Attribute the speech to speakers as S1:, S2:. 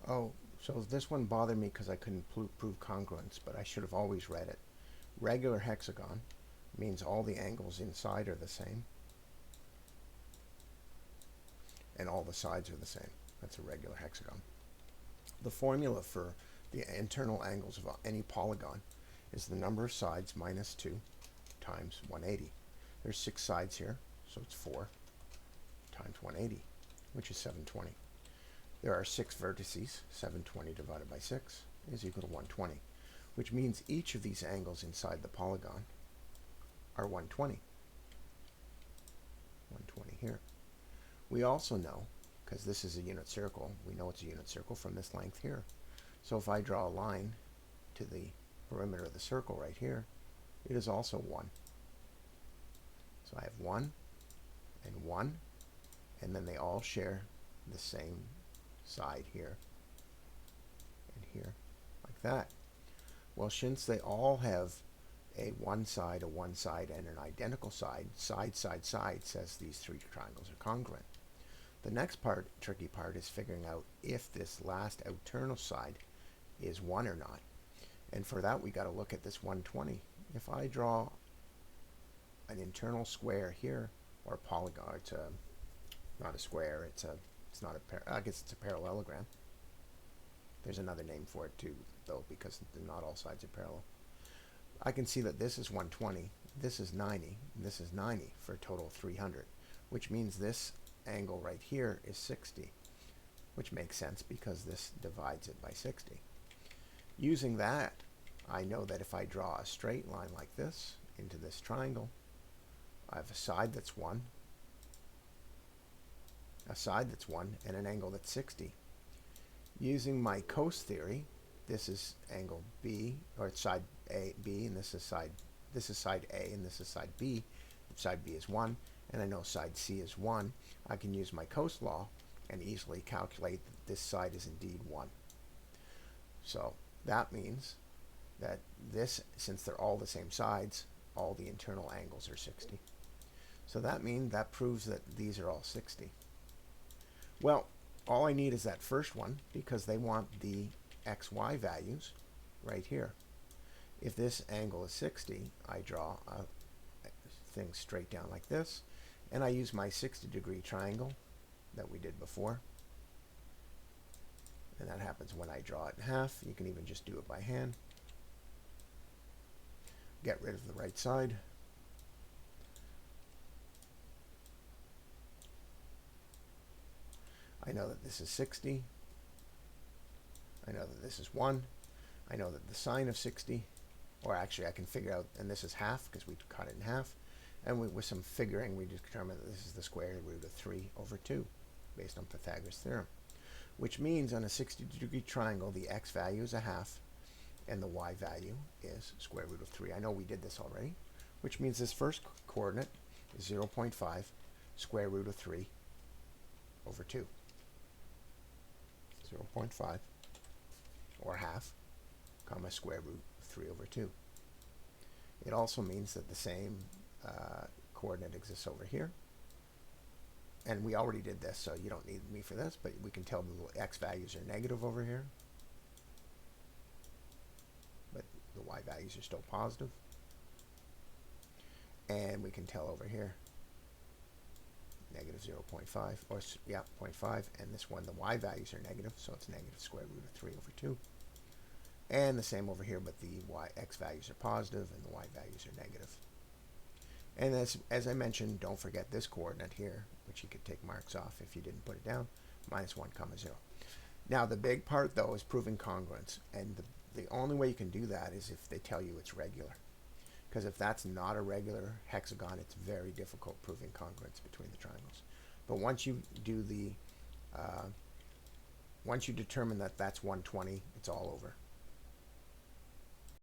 S1: Oh, so this one bothered me because I couldn't prove congruence, but I should have always read it. Regular hexagon means all the angles inside are the same and all the sides are the same. That's a regular hexagon. The formula for the internal angles of any polygon is the number of sides minus 2 times 180. There's 6 sides here, so it's 4 times 180, which is 720. There are 6 vertices. 720 divided by 6 is equal to 120, which means each of these angles inside the polygon are 120. 120 here. We also know, because this is a unit circle, we know it's a unit circle from this length here. So if I draw a line to the perimeter of the circle right here, it is also 1. So I have 1 and 1, and then they all share the same side here and here, like that. Well, since they all have a one side, and an identical side, side, says these 3 triangles are congruent. The next part, tricky part, is figuring out if this last outternal side is 1 or not. And for that, we got to look at this 120. If I draw an internal square here, or a polygon, it's not a square, it's not a, I guess it's a parallelogram. There's another name for it too, though, because not all sides are parallel. I can see that this is 120, this is 90, and this is 90 for a total of 300, which means this angle right here is 60, which makes sense because this divides it by 60. Using that, I know that if I draw a straight line like this into this triangle, I have a side that's 1, a side that's 1, and an angle that's 60. Using my cos theory, this is angle B, or it's side A, B, and this is side A, and this is side B. Side B is 1, and I know side C is 1. I can use my cos law and easily calculate that this side is indeed 1. So that means that this, since they're all the same sides, all the internal angles are 60. So that proves that these are all 60. Well, all I need is that first one because they want the xy values right here. If this angle is 60, I draw a thing straight down like this, and I use my 60-degree triangle that we did before. And that happens when I draw it in half. You can even just do it by hand. Get rid of the right side. I know that this is 60. I know that this is 1. I know that the sine of 60, or actually I can figure out, and this is half because we cut it in half. And with some figuring, we determined that this is the square root of 3 over 2, based on Pythagoras' theorem. Which means on a 60-degree triangle, the x value is a half, and the y value is square root of 3. I know we did this already, which means this first coordinate is 0.5 square root of 3 over 2. 0.5, or half, comma square root of 3 over 2. It also means that the same coordinate exists over here. And we already did this, so you don't need me for this, but we can tell the x values are negative over here. But the y values are still positive. And we can tell over here negative 0.5, or yeah, 0.5, and this one, the y values are negative, so it's negative square root of 3 over 2. And the same over here, but the x values are positive and the y values are negative. And as I mentioned, don't forget this coordinate here, which you could take marks off if you didn't put it down, minus 1 comma 0. Now the big part though is proving congruence, and the only way you can do that is if they tell you it's regular. Because if that's not a regular hexagon, it's very difficult proving congruence between the triangles. But once you do once you determine that that's 120, it's all over.